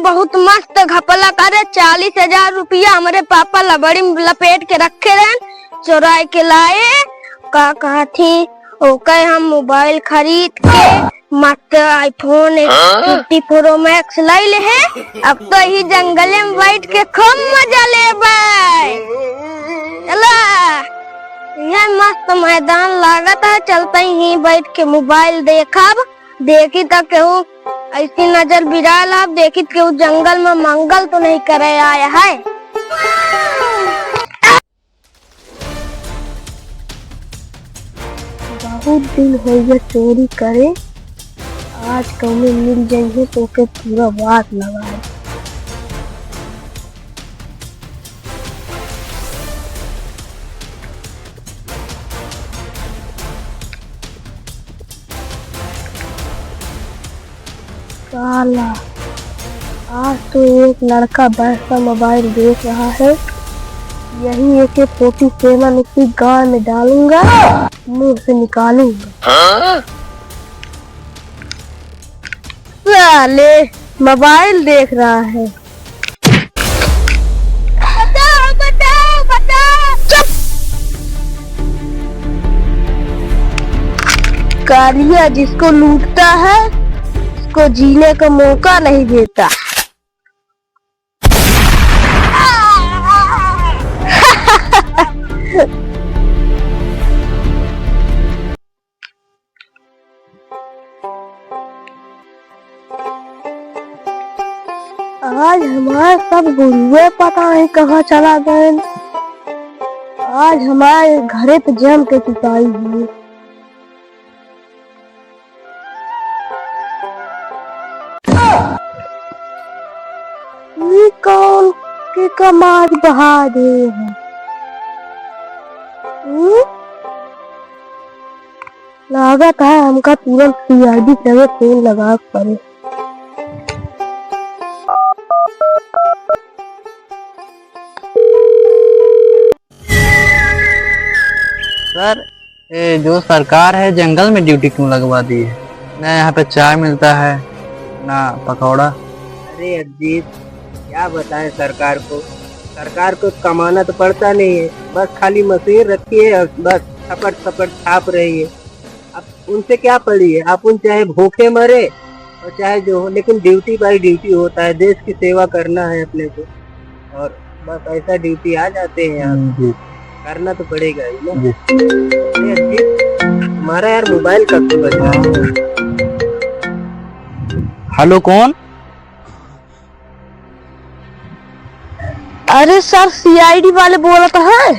बहुत मस्त घपला करे। 40,000 रुपया हमारे पापा लबड़ी लपेट के रखे रहे, चुराए के लाए। का कहा थी ओके हम मोबाइल खरीद के मस्त आईफोन 50 प्रो मैक्स लाई ले है। अब तो ही जंगल में बैठ के खूब मजा ले चला। यह मस्त मैदान लागत है, चलते ही बैठ के मोबाइल देखब। देखी तक केहू ऐसी नजर बिराल अब देखी केहू जंगल में मंगल तो नहीं करे आया है। बहुत दिन हो गया चोरी करे, आज कौन मिल जाएंगे तो के पूरा बात लगा है। साला आज तो एक लड़का बैठा मोबाइल देख रहा है, यही AK-47 उसकी गाय में डालूंगा, मुंह से निकालूंगा। साले मोबाइल देख रहा है। बताओ बताओ बताओ। चुप। कालिया जिसको लूटता है उसको जीने का मौका नहीं देता। आज हमारे सब गुरुए पता नहीं कहाँ चला गए। आज हमारे घरे पे जम के पिटाई हुई। ये कौन के कमाल बहा दे है? लागत है हमका तुरंत CID से फोन लगा पड़े। सर ये जो सरकार है जंगल में ड्यूटी क्यों लगवा दी है? ना यहाँ पे चाय मिलता है ना पकौड़ा। अरे अजीत क्या बताएं सरकार को कमाना तो पड़ता नहीं है, बस खाली मशीन रखी है और बस थपड़ थपड़ छाप रही है। अब उनसे क्या पड़ी है, अपन चाहे भूखे मरे और चाहे जो हो, लेकिन ड्यूटी बाई ड्यूटी होता है, देश की सेवा करना है अपने को, और बस ऐसा ड्यूटी आ जाते हैं यार, करना तो पड़ेगा ही ना। हमारा यार मोबाइल कब से बजा? हेलो कौन? अरे सर CID वाले बोला तो है।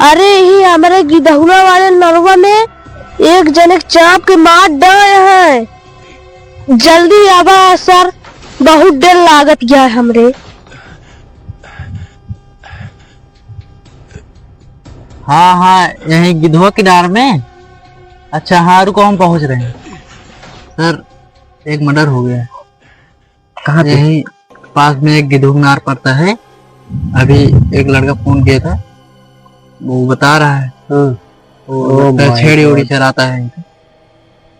अरे ही हमारे गिदहुआ वाले नरवा में एक जने चाप के मार डाले हैं। जल्दी आवा सर, बहुत देर लागत गया है हमरे। हाँ यही गिद्धवा किनार में। अच्छा हाँ रुको हम पहुंच रहे हैं। सर एक मर्डर हो गया है। कहाँ पे? यही पास में एक गिद्धवा किनार पड़ता है। अभी एक लड़का फोन किया था, वो बता रहा है वो छेड़ी उड़ी चलाता है।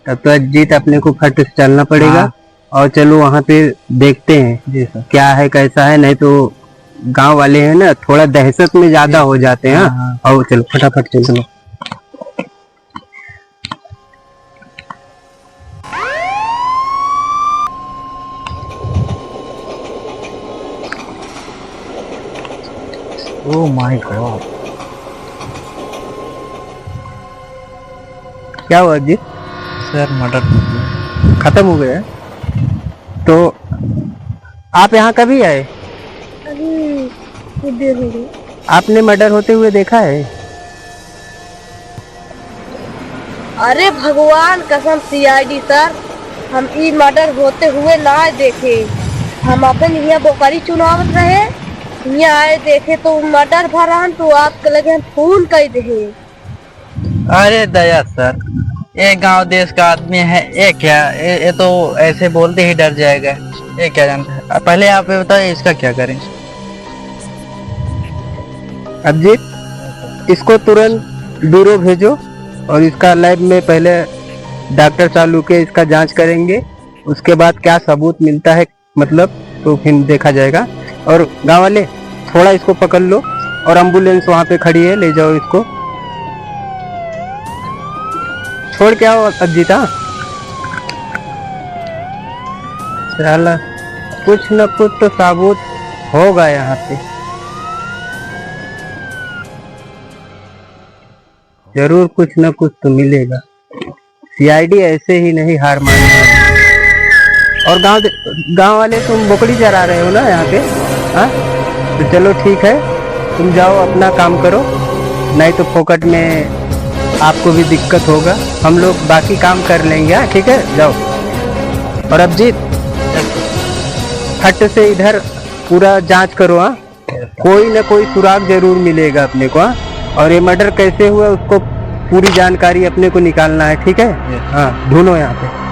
तब तो अजीत अपने को फट से चलना पड़ेगा। हाँ। और चलो वहाँ पे देखते हैं जी सर। क्या है कैसा है, नहीं तो गांव वाले हैं ना थोड़ा दहशत में ज्यादा हो जाते हैं। हाँ। और चलो फटाफट चलो। Oh my God. क्या हुआ अजीत? सर मर्डर खत्म हो गया? तो आप यहाँ कभी आए? अभी कुछ देर हो गई। आपने मर्डर होते हुए देखा है? अरे भगवान कसम CID सर, हम ई मर्डर होते हुए ना देखे। हम अपन यहाँ बोकारी चुनावत रहे, यहाँ आए देखे तो मर्डर भरा, तो आपके लगे हम फोन कर दे। अरे दया सर, ये गांव देश का आदमी है, ये क्या ये तो ऐसे बोलते ही डर जाएगा। ये क्या जानता है? पहले आप ये बताइए इसका क्या करें? अभिजीत इसको तुरंत ब्यूरो भेजो और इसका लैब में पहले डॉक्टर चालू के इसका जांच करेंगे, उसके बाद क्या सबूत मिलता है मतलब तो फिर देखा जाएगा। और गांव वाले थोड़ा इसको पकड़ लो और एम्बुलेंस वहां पे खड़ी है, ले जाओ इसको, छोड़ के आओ अजीता। चला कुछ न कुछ तो साबुत होगा यहाँ पे, जरूर कुछ न कुछ तो मिलेगा। सीआईडी ऐसे ही नहीं हार मानने वाली। और गांव वाले तुम बोकड़ी चरा रहे हो ना यहाँ पे, हाँ तो चलो ठीक है, तुम जाओ अपना काम करो, नहीं तो फोकट में आपको भी दिक्कत होगा, हम लोग बाकी काम कर लेंगे। हाँ ठीक है, जाओ। और अभिजीत फट से इधर पूरा जांच करो, हाँ कोई ना कोई सुराग जरूर मिलेगा अपने को। हाँ और ये मर्डर कैसे हुआ उसको पूरी जानकारी अपने को निकालना है, ठीक है। हाँ ढूंढो यहाँ पे।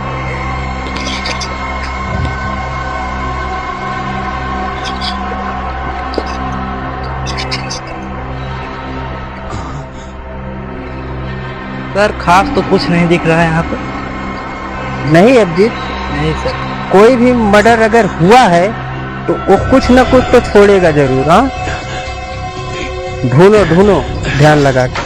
सर खास तो कुछ नहीं दिख रहा है यहाँ पर। नहीं अभिजीत, नहीं सर। कोई भी मर्डर अगर हुआ है तो वो कुछ ना कुछ तो छोड़ेगा जरूर। हाँ ढूंढो ढूंढो ध्यान लगा के।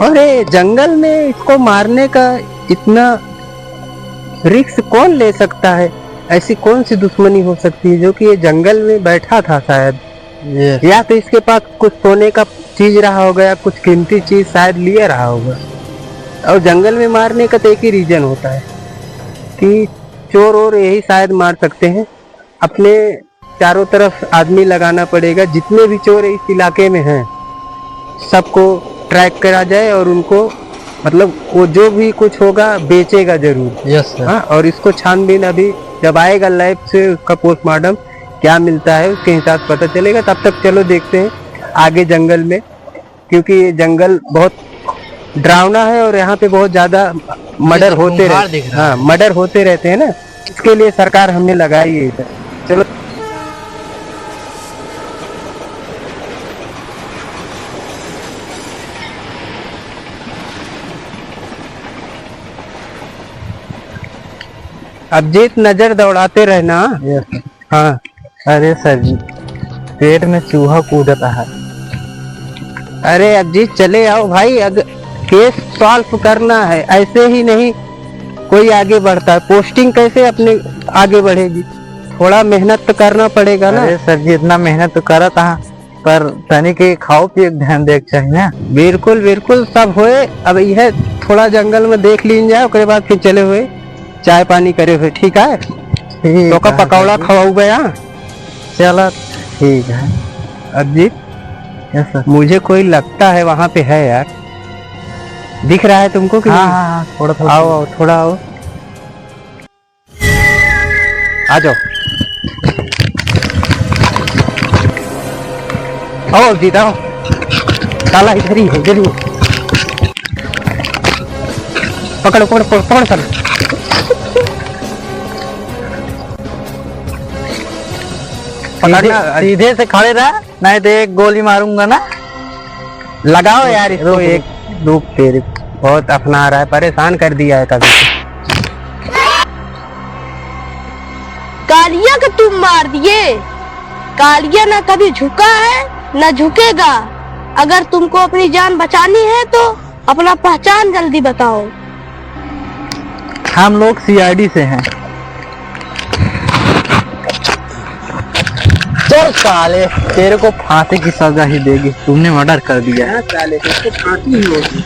अरे जंगल में इसको मारने का इतना रिस्क कौन ले सकता है? ऐसी कौन सी दुश्मनी हो सकती है जो कि ये जंगल में बैठा था शायद, या तो इसके पास कुछ सोने का चीज रहा होगा या कुछ कीमती चीज शायद लिए रहा होगा। और जंगल में मारने का तो एक ही रीजन होता है कि चोर और यही शायद मार सकते हैं। अपने चारों तरफ आदमी लगाना पड़ेगा, जितने भी चोर इस इलाके में हैं सबको ट्रैक करा जाए और उनको मतलब वो जो भी कुछ होगा बेचेगा जरूर। Yes sir. हाँ और इसको छानबीन अभी जब आएगा लैब से उसका पोस्टमार्टम क्या मिलता है उसके हिसाब से पता चलेगा। तब तक चलो देखते हैं आगे जंगल में, क्योंकि ये जंगल बहुत डरावना है और यहाँ पे बहुत ज्यादा मर्डर होते रहते हैं। हाँ मर्डर होते रहते हैं ना, इसके लिए सरकार हमने लगाई है इधर। चलो अभिजीत नजर दौड़ाते रहना। हाँ अरे सर जी पेट में चूहा कूदता है। अरे अभिजीत चले आओ भाई, अगर केस सॉल्व करना है, ऐसे ही नहीं कोई आगे बढ़ता है। पोस्टिंग कैसे अपने आगे बढ़ेगी? थोड़ा मेहनत तो करना पड़ेगा ना। अरे सर जी इतना मेहनत तो करत था, पर तनी के खाओ पिए ध्यान देख चाहिए ना। बिल्कुल बिल्कुल सब होए। अब यह थोड़ा जंगल में देख लीन जाए, उसके बाद फिर चले हुए चाय पानी करे हुए, ठीक है। तो का पकौड़ा खवाऊ गया। चलो ठीक है। Abhijeet yes sir. मुझे कोई लगता है वहां पे है यार, दिख रहा है तुमको कि हाँ नहीं? हाँ थोड़ा थोड़ा आओ आओ थोड़ा आओ, आ जाओ। आओ अभिजीत आओ, ताला इधर ही है जरूर। पकड़ो पकड़ो पकड़ो पकड़ो सर। सीधे से खड़े रहा, नहीं तो एक गोली मारूंगा ना। लगाओ यार इसको एक धूप, तेरे बहुत अपना रहा है, परेशान कर दिया है कभी। कालिया को तुम मार दिए। कालिया ना कभी झुका है ना झुकेगा। अगर तुमको अपनी जान बचानी है तो अपना पहचान जल्दी बताओ। हम लोग सीआईडी से हैं। चल साले तेरे को फांसी की सजा ही देगी, तुमने मर्डर कर दिया है। साले तो फांसी ही होगी।